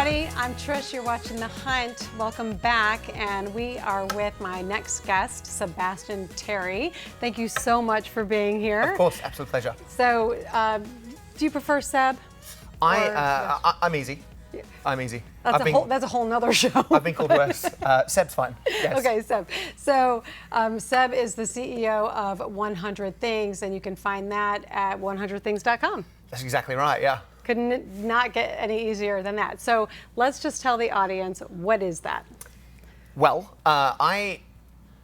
everybody. I'm Trish. You're watching The Hunt. Welcome back. And we are with my next guest, Sebastian Terry. Thank you so much for being here. Of course, absolute pleasure. So, do you prefer Seb? I'm easy. Yeah. I'm easy. That's a whole nother show. I've been called worse. Seb's fine. Yes. Okay, Seb. So, Seb is the CEO of 100 Things, and you can find that at 100things.com. That's exactly right, yeah. Couldn't not get any easier than that. So let's just tell the audience, what is that? Well,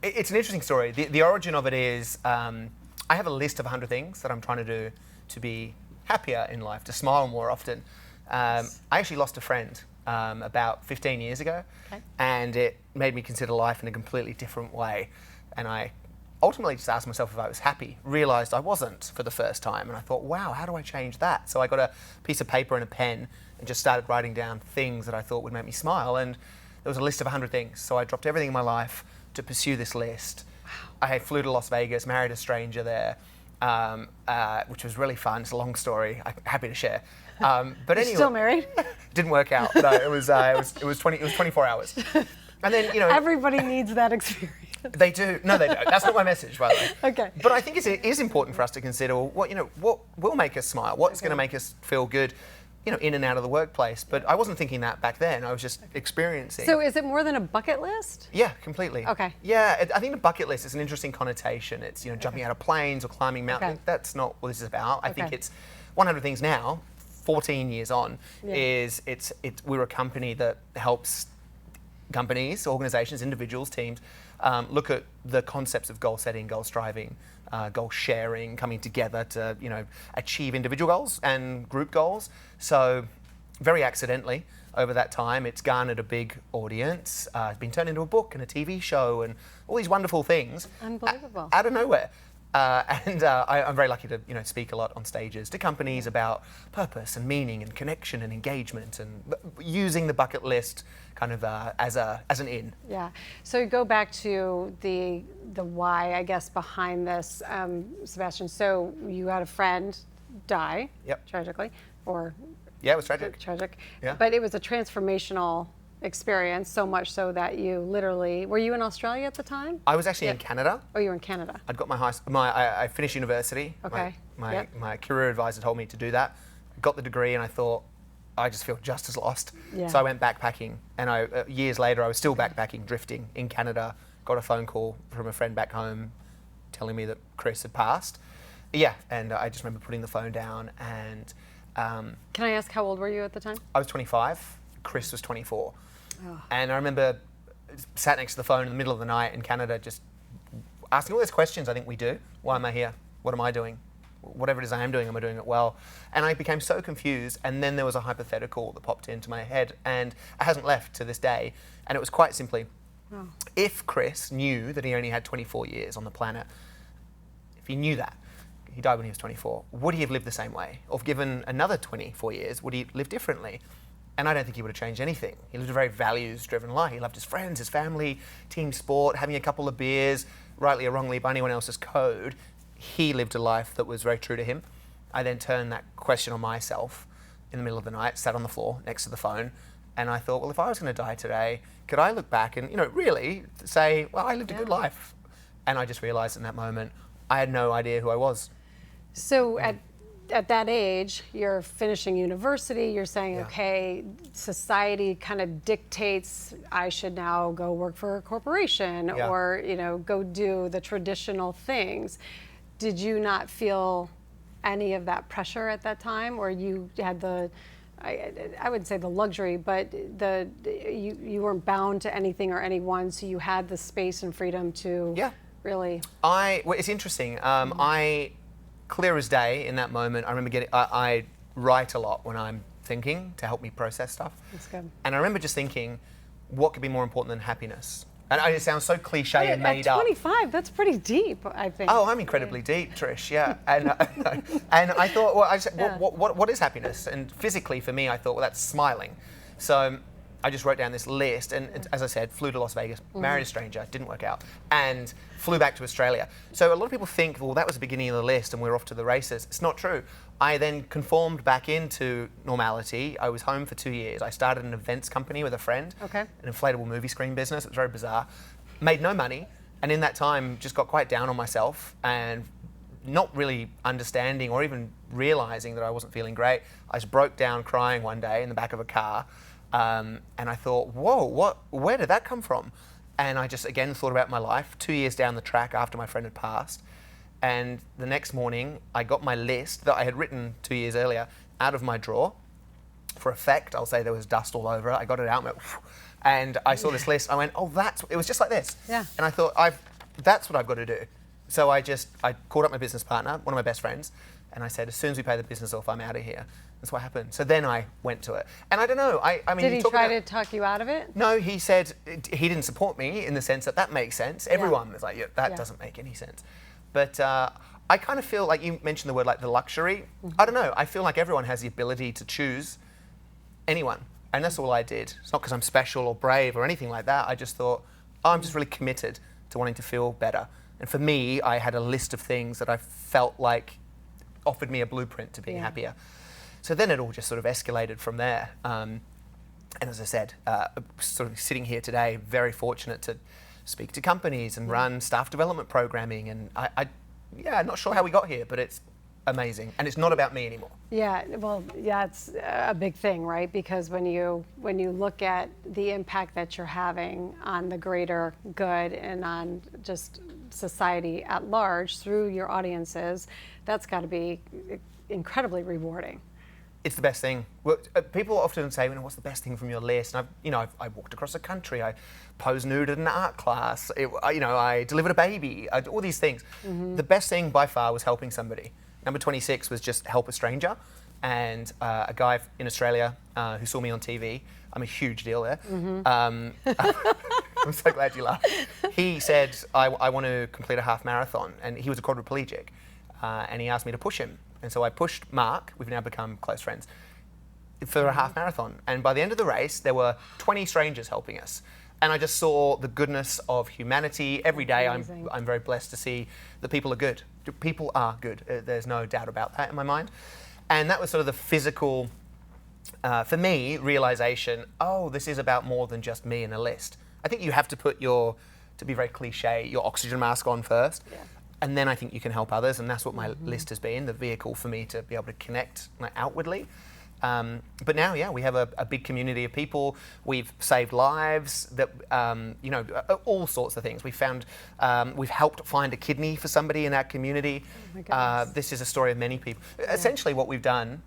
it's an interesting story. The origin of it is I have a list of 100 things that I'm trying to do to be happier in life, to smile more often. I actually lost a friend about 15 years ago, and it made me consider life in a completely different way. And I ultimately just asked myself if I was happy, realised I wasn't for the first time, and I thought, wow, how do I change that? So I got a piece of paper and a pen and just started writing down things that I thought would make me smile, and there was a list of 100 things. So I dropped everything in my life to pursue this list. Wow. I flew to Las Vegas, married a stranger there, which was really fun. It's a long story, I'm happy to share. But anyway, still married? Didn't work out. No, it was 24 hours. And then, everybody needs that experience. They do. No, they don't. That's not my message, by the way. Okay. But I think it is important for us to consider what will make us smile, what's going to make us feel good, in and out of the workplace. But I wasn't thinking that back then. I was just experiencing. So is it more than a bucket list? Yeah, completely. Okay. Yeah, I think the bucket list is an interesting connotation. It's jumping out of planes or climbing mountains. Okay. That's not what this is about. I think it's 100 Things now, 14 years on, we're a company that helps companies, organizations, individuals, teams look at the concepts of goal setting, goal striving, goal sharing, coming together to achieve individual goals and group goals. So very accidentally over that time, it's garnered a big audience. It's been turned into a book and a TV show and all these wonderful things. Unbelievable. Out of nowhere. I'm very lucky to speak a lot on stages to companies about purpose and meaning and connection and engagement and using the bucket list kind of as an in. Yeah. So you go back to the why, I guess, behind this, Sebastian. So you had a friend die. Yep. Tragically, or yeah, it was tragic. Tragic. Yeah. But it was a transformational experience, so much so that you literally, were you in Australia at the time? I was actually in Canada. Oh, you were in Canada. I'd got I finished university. Okay. My career advisor told me to do that. Got the degree and I thought, I just feel just as lost. Yeah. So I went backpacking, and years later I was still backpacking, drifting in Canada. Got a phone call from a friend back home telling me that Chris had passed. Yeah, and I just remember putting the phone down and... Can I ask, how old were you at the time? I was 25, Chris was 24. Oh. And I remember sat next to the phone in the middle of the night in Canada just asking all those questions I think we do. Why am I here? What am I doing? Whatever it is I am doing it well? And I became so confused, and then there was a hypothetical that popped into my head, and it hasn't left to this day. And it was quite simply, if Chris knew that he only had 24 years on the planet, if he knew that, he died when he was 24, would he have lived the same way? Or if given another 24 years, would he live differently? And I don't think he would have changed anything. He lived a very values-driven life. He loved his friends, his family, team sport, having a couple of beers, rightly or wrongly by anyone else's code. He lived a life that was very true to him. I then turned that question on myself in the middle of the night, sat on the floor next to the phone, and I thought, well, if I was going to die today, could I look back and, really say, well, I lived a good life? And I just realized in that moment, I had no idea who I was. So at that age, you're finishing university, you're saying, okay, society kind of dictates I should now go work for a corporation or, go do the traditional things. Did you not feel any of that pressure at that time, or you had I would say the luxury, but you weren't bound to anything or anyone, so you had the space and freedom to really... It's interesting. Clear as day in that moment, I remember I write a lot when I'm thinking to help me process stuff. That's good. And I remember just thinking, what could be more important than happiness? And it sounds so cliche and made up. At 25, that's pretty deep, I think. Oh, I'm incredibly deep, Trish, yeah. And I thought, well, what is happiness? And physically for me, I thought, well, that's smiling. So I just wrote down this list, and as I said, flew to Las Vegas, married a stranger, didn't work out, and flew back to Australia. So a lot of people think, well, that was the beginning of the list and we're off to the races. It's not true. I then conformed back into normality. I was home for 2 years. I started an events company with a friend, an inflatable movie screen business. It was very bizarre. Made no money, and in that time just got quite down on myself and not really understanding or even realizing that I wasn't feeling great. I just broke down crying one day in the back of a car, and I thought, whoa, where did that come from? And I just again thought about my life 2 years down the track after my friend had passed. And the next morning, I got my list that I had written 2 years earlier out of my drawer. For effect, I'll say there was dust all over it. I got it out, and I saw this list. I went, oh, it was just like this. Yeah. And I thought, that's what I've got to do. So I called up my business partner, one of my best friends, and I said, as soon as we pay the business off, I'm out of here. That's what happened. So then I went to it. And I don't know, I mean... Did he try to talk you out of it? No, he said he didn't support me in the sense that makes sense. Everyone was like, that doesn't make any sense. But I kind of feel like you mentioned the word like the luxury. I don't know. I feel like everyone has the ability to choose anyone. And that's all I did. It's not because I'm special or brave or anything like that. I just thought, I'm just really committed to wanting to feel better. And for me, I had a list of things that I felt like offered me a blueprint to being happier. So then it all just sort of escalated from there. And as I said, sort of sitting here today, very fortunate to speak to companies and run staff development programming. And I'm not sure how we got here, but it's amazing. And it's not about me anymore. Yeah, well, yeah, it's a big thing, right? Because when you look at the impact that you're having on the greater good and on just society at large through your audiences, that's got to be incredibly rewarding. It's the best thing. Well, people often say, what's the best thing from your list? And I walked across the country. I posed nude at an art class. I delivered a baby. All these things. The best thing by far was helping somebody. Number 26 was just help a stranger. And a guy in Australia who saw me on TV. I'm a huge deal there. I'm so glad you laughed. He said, I want to complete a half marathon. And he was a quadriplegic. And he asked me to push him. And so I pushed Mark, we've now become close friends, for a half marathon. And by the end of the race, there were 20 strangers helping us. And I just saw the goodness of humanity. Every day I'm very blessed to see that people are good. People are good. There's no doubt about that in my mind. And that was sort of the physical, for me, realization, this is about more than just me and a list. I think you have to put to be very cliche, your oxygen mask on first. Yeah. And then I think you can help others, and that's what my list has been, the vehicle for me to be able to connect outwardly. But now, we have a big community of people. We've saved lives, that all sorts of things. We've helped find a kidney for somebody in our community. Oh my goodness. This is a story of many people. Yeah. Essentially, what we've done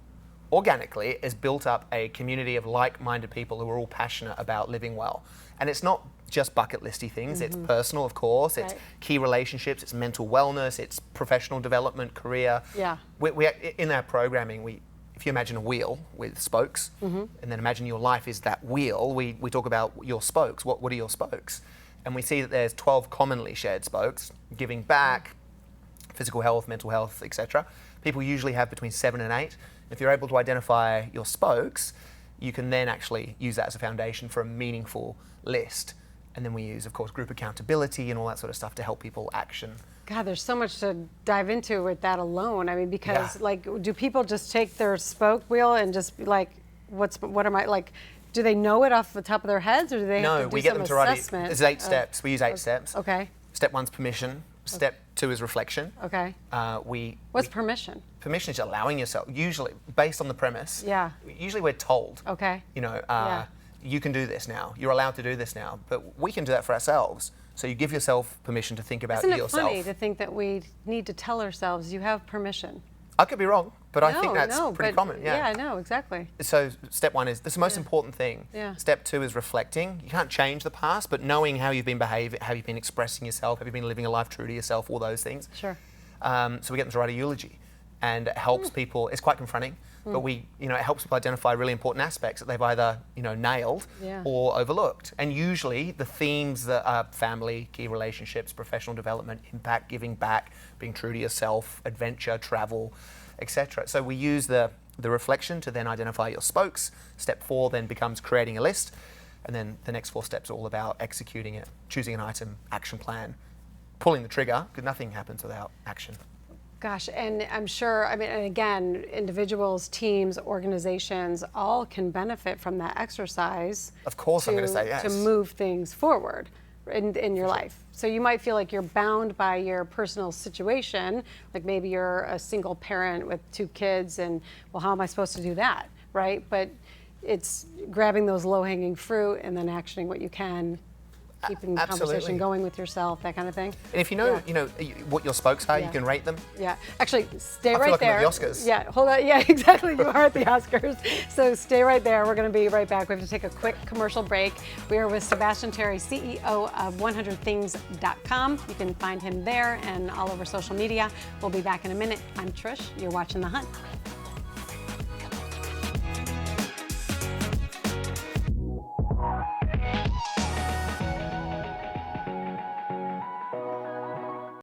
organically is built up a community of like-minded people who are all passionate about living well. And it's not just bucket listy things. It's personal, of course. It's key relationships. It's mental wellness. It's professional development, career. Yeah. We in our programming, if you imagine a wheel with spokes, and then imagine your life is that wheel, we talk about your spokes. What are your spokes? And we see that there's 12 commonly shared spokes: giving back, physical health, mental health, etc. People usually have between 7 and 8. If you're able to identify your spokes, you can then actually use that as a foundation for a meaningful list. And then we use, of course, group accountability and all that sort of stuff to help people action. God, there's so much to dive into with that alone. I mean, because do people just take their spoke wheel and just be like, what am I, like, do they know it off the top of their heads, or do they have to do we get some them to write assessment? There's 8 steps. We use 8 steps. Okay. Step 1's permission. Step 2 is reflection. Okay. What's permission? Permission is allowing yourself, usually based on the premise. Yeah. Usually we're told. Okay. You can do this now. You're allowed to do this now. But we can do that for ourselves. So you give yourself permission to think about yourself. Isn't it funny to think that we need to tell ourselves, you have permission? I could be wrong, but I think that's pretty common. Yeah, I know, exactly. So step 1 is, this is the most important thing. Yeah. Step 2 is reflecting. You can't change the past, but knowing how you've been behaving, how you've been expressing yourself, have you been living a life true to yourself, all those things. Sure. So we get them to write a eulogy. And it helps people, it's quite confronting, but it helps people identify really important aspects that they've either, nailed or overlooked. And usually the themes that are family, key relationships, professional development, impact, giving back, being true to yourself, adventure, travel, etc. So we use the reflection to then identify your spokes. Step 4 then becomes creating a list. And then the next 4 steps are all about executing it, choosing an item, action plan, pulling the trigger, because nothing happens without action. Gosh, and I'm sure, I mean, and again, individuals, teams, organizations, all can benefit from that exercise. Of course, I'm going to say yes. To move things forward in your life. So you might feel like you're bound by your personal situation, like maybe you're a single parent with 2 kids and, well, how am I supposed to do that, right? But it's grabbing those low-hanging fruit and then actioning what you can, keeping the conversation going with yourself, that kind of thing. And if you know, what your spokes are, you can rate them. Yeah, actually, stay I right feel like there. I'm at the Oscars. Yeah, hold on. Yeah, exactly. You are at the Oscars. So stay right there. We're going to be right back. We have to take a quick commercial break. We are with Sebastian Terry, CEO of 100things.com. You can find him there and all over social media. We'll be back in a minute. I'm Trish. You're watching The Hunt.